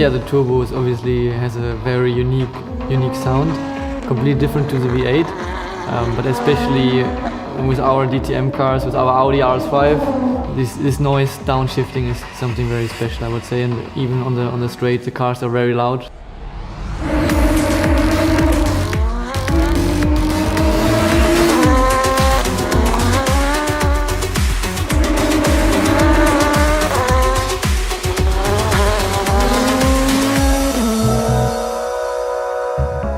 Yeah, the turbo is obviously has a very unique sound, completely different to the V8, but especially with our DTM cars, with our Audi RS5, this noise downshifting is something very special, I would say, and even on the straight the cars are very loud.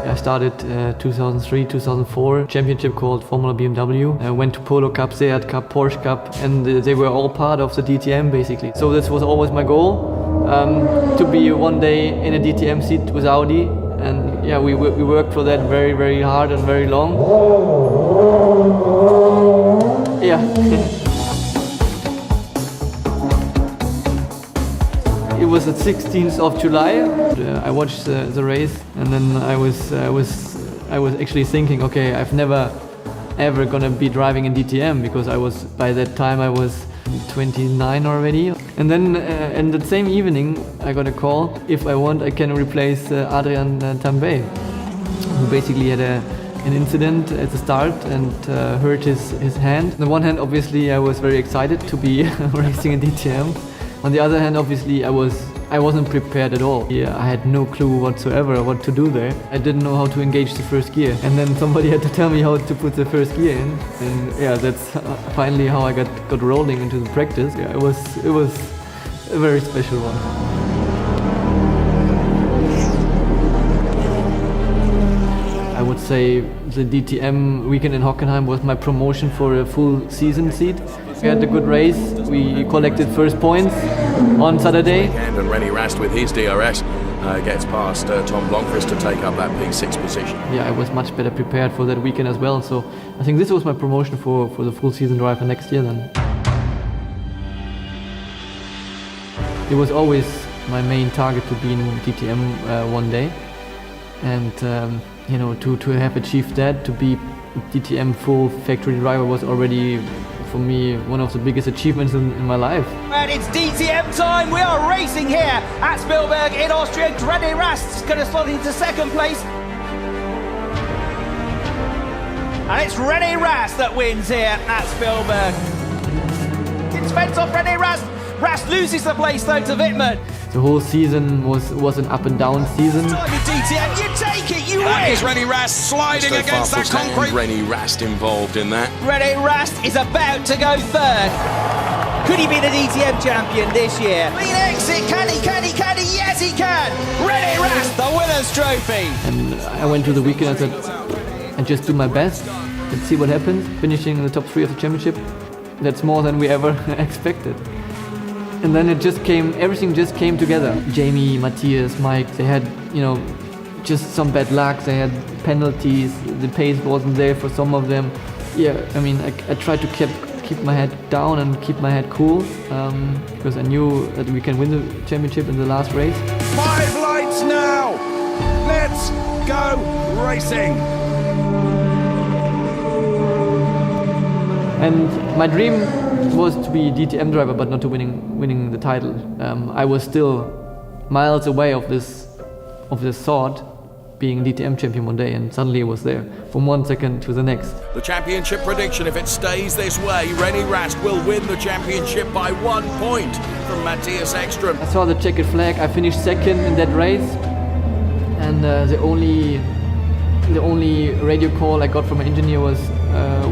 I started 2003, 2004, championship called Formula BMW. I went to Polo Cup, Seat Cup, Porsche Cup, and they were all part of the DTM basically. So this was always my goal, to be one day in a DTM seat with Audi. And yeah, we worked for that very, very hard and very long. Yeah. It was the 16th of July. I watched the race, and then I was actually thinking, okay, I've never ever gonna be driving in DTM, because by that time I was 29 already. And then in the same evening I got a call, if I want I can replace Adrian Tambay, who basically had an incident at the start and hurt his hand. On the one hand, obviously I was very excited to be racing in DTM. On the other hand, obviously I wasn't prepared at all. Yeah, I had no clue whatsoever what to do there. I didn't know how to engage the first gear, and then somebody had to tell me how to put the first gear in. And yeah, that's finally how I got rolling into the practice. Yeah, it was a very special one. I would say the DTM weekend in Hockenheim was my promotion for a full season seat. We had a good race. We collected first points on Saturday. And René Rast with his DRS gets past Tom Blomqvist to take up that P6 position. Yeah, I was much better prepared for that weekend as well. So I think this was my promotion for the full season drive for next year then. It was always my main target to be in DTM one day. And you know, to have achieved that, to be DTM full factory driver was already, for me, one of the biggest achievements in my life. And it's DTM time. We are racing here at Spielberg in Austria. René Rast is going to slot into second place. And it's René Rast that wins here at Spielberg. It's fence off René Rast. Rast loses the place though to Wittmann. The whole season was an up and down season. DTM, you take it, you win! And is René Rast sliding against that concrete? René Rast involved in that. René Rast is about to go third. Could he be the DTM champion this year? Clean exit, can he? Yes, he can! René Rast, the winner's trophy! And I went to the weekend and said, I just do my best. Let's see what happens. Finishing in the top 3 of the championship, that's more than we ever expected. And then everything just came together. Jamie, Matthias, Mike, they had, you know, just some bad luck. They had penalties, the pace wasn't there for some of them. Yeah, I mean, I tried to keep my head down and keep my head cool, because I knew that we can win the championship in the last race. 5 lights now! Let's go racing! And my dream was to be DTM driver, but not to winning the title. I was still miles away of this thought, being DTM champion one day, and suddenly it was there from 1 second to the next. The championship prediction: if it stays this way, René Rast will win the championship by 1 point from Matthias Ekström. I saw the checkered flag. I finished second in that race, and the only radio call I got from an engineer was,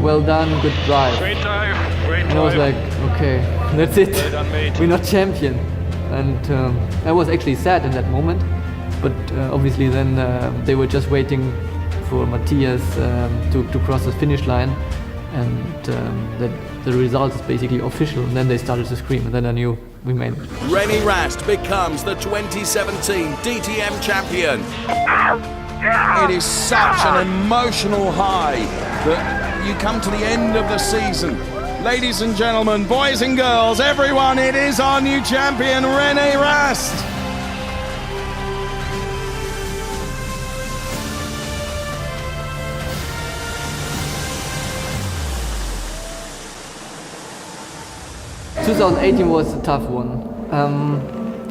"Well done, good drive." Great drive, great drive. And I was like, okay, that's it. Well done, mate. We're not champion. And I was actually sad in that moment. But obviously then they were just waiting for Matthias to cross the finish line. And that the result is basically official. And then they started to scream. And then I knew we made it. René Rast becomes the 2017 DTM champion. It is such an emotional high that you come to the end of the season. Ladies and gentlemen, boys and girls, everyone, it is our new champion, René Rast. ...2018 was a tough one.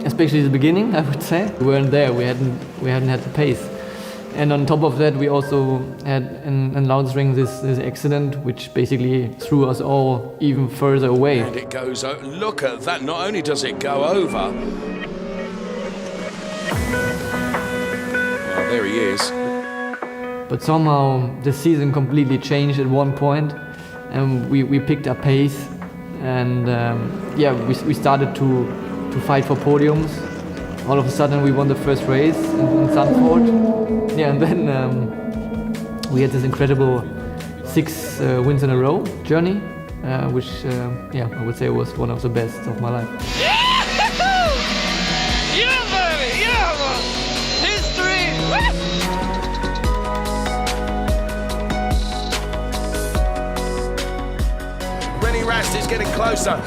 especially the beginning, I would say. We weren't there, we hadn't had the pace. And on top of that, we also had in Launsring this accident, which basically threw us all even further away. And it goes, look at that, not only does it go over. Well, there he is. But somehow the season completely changed at one point, and we picked up pace, and we started to fight for podiums. All of a sudden we won the first race in Zandvoort. Yeah, and then we had this incredible 6 wins in a row journey, which I would say was one of the best of my life. Yeah, baby, yeah, history. René Rast is getting closer,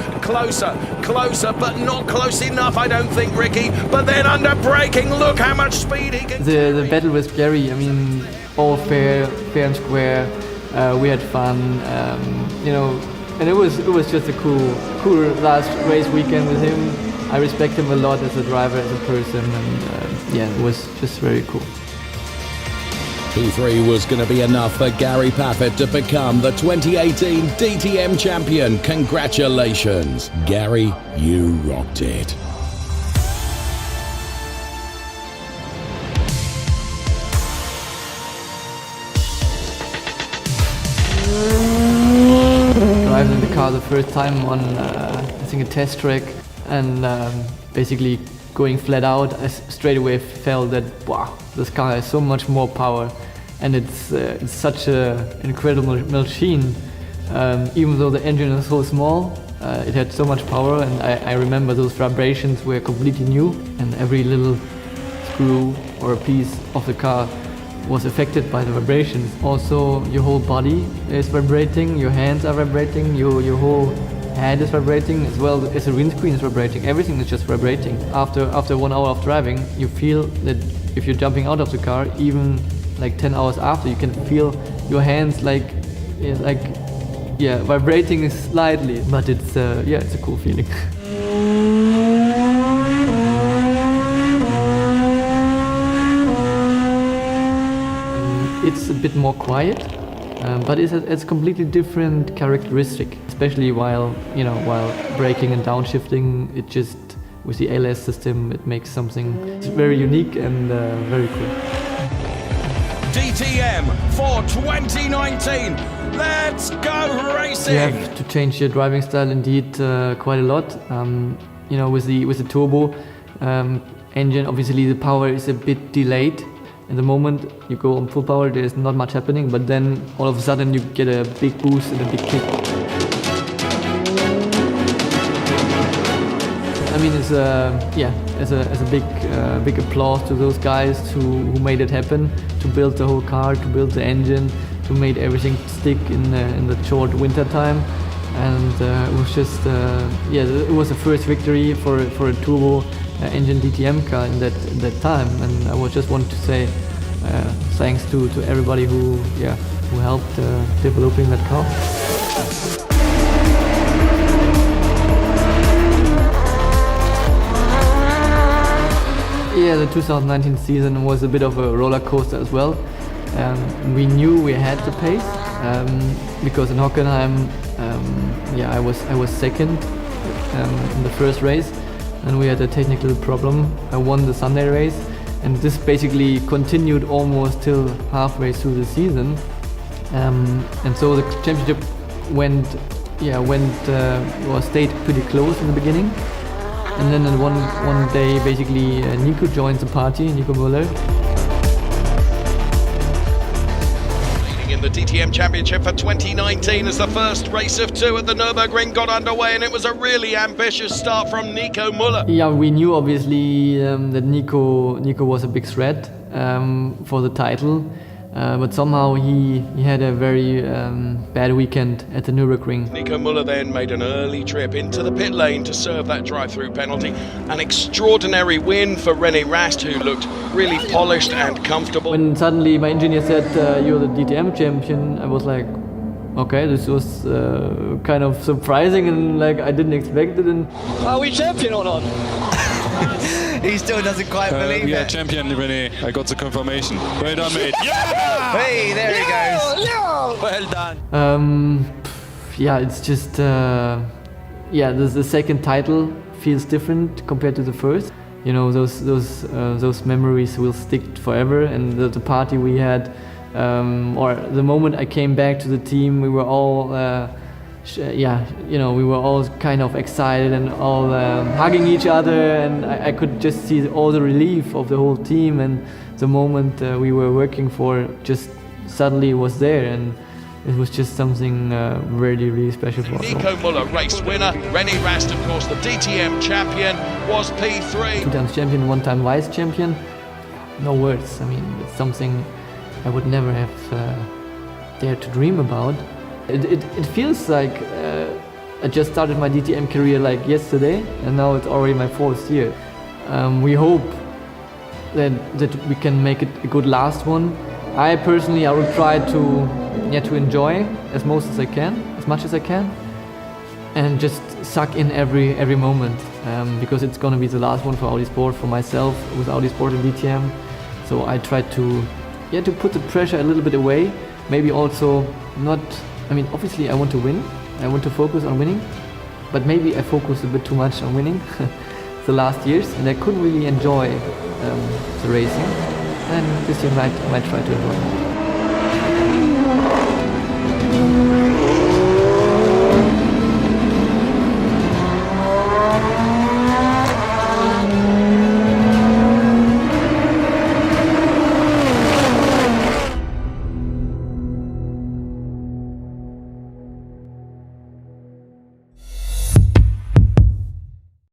but not close enough, I don't think, Ricky. But then under braking, look how much speed he can. The battle with Gary, I mean, all fair and square. We had fun, and it was just a cool last race weekend with him. I respect him a lot as a driver, as a person, and it was just very cool. P3 was going to be enough for Gary Paffett to become the 2018 DTM champion. Congratulations, Gary, you rocked it. Driving in the car the first time on, I think, a test track, and basically going flat out, I straight away felt that, wow, this car has so much more power, and it's such an incredible machine. Even though the engine is so small, it had so much power, and I remember those vibrations were completely new, and every little screw or a piece of the car was affected by the vibrations. Also, your whole body is vibrating, your hands are vibrating, your whole head is vibrating, as well as the windscreen is vibrating. Everything is just vibrating. After 1 hour of driving, you feel that if you're jumping out of the car, even like 10 hours after, you can feel your hands vibrating slightly. But it's a cool feeling. It's a bit more quiet, but it's a completely different characteristic, especially while braking and downshifting. It just, with the ALS system, it makes something very unique and very cool. DTM for 2019. Let's go racing! You have to change your driving style indeed quite a lot. With the turbo engine, obviously the power is a bit delayed. In the moment you go on full power, there's not much happening, but then all of a sudden you get a big boost and a big kick. I mean, it's a big applause to those guys who made it happen, to build the whole car, to build the engine, to make everything stick in the short winter time. And it was just it was the first victory for a turbo engine DTM car in that time, and I would just want to say thanks to everybody who helped developing that car. Yeah, the 2019 season was a bit of a roller coaster as well. We knew we had the pace because in Hockenheim, I was second in the first race, and we had a technical problem. I won the Sunday race, and this basically continued almost till halfway through the season. And so the championship stayed pretty close in the beginning. And then on one day, basically, Nico joined the party, Nico Müller. In the DTM Championship for 2019 as the first race of 2 at the Nürburgring got underway, and it was a really ambitious start from Nico Müller. Yeah, we knew obviously that Nico was a big threat for the title, but somehow he had a very bad weekend at the Nürburgring. Nico Müller then made an early trip into the pit lane to serve that drive-through penalty. An extraordinary win for René Rast, who looked really polished and comfortable. When suddenly my engineer said, you're the DTM champion, I was like, okay, this was kind of surprising, and like I didn't expect it. And are we champion or not? He still doesn't quite believe yeah, it. champion, René. I got the confirmation. Well done, mate. Yeah! Hey, there he goes. Well done. Yeah, it's just the second title feels different compared to the first. You know, those memories will stick forever, and the party we had, or the moment I came back to the team, we were all we were all kind of excited and all hugging each other, and I could just see all the relief of the whole team, and the moment we were working for just suddenly was there, and it was just something really, really special for us. Nico Muller, race winner. René Rast, of course, the DTM champion, was P3. 2 times champion, 1 time vice champion. No words. I mean, it's something I would never have dared to dream about. It feels like I just started my DTM career like yesterday, and now it's already my 4th year. We hope that we can make it a good last one. I personally, I will try to enjoy as much as I can, and just suck in every moment, because it's gonna be the last one for Audi Sport, for myself with Audi Sport and DTM. So I try to put the pressure a little bit away. Maybe also not. I mean, obviously I want to win. I want to focus on winning, but maybe I focus a bit too much on winning the last years, and I couldn't really enjoy the racing. And this year I might try to enjoy it.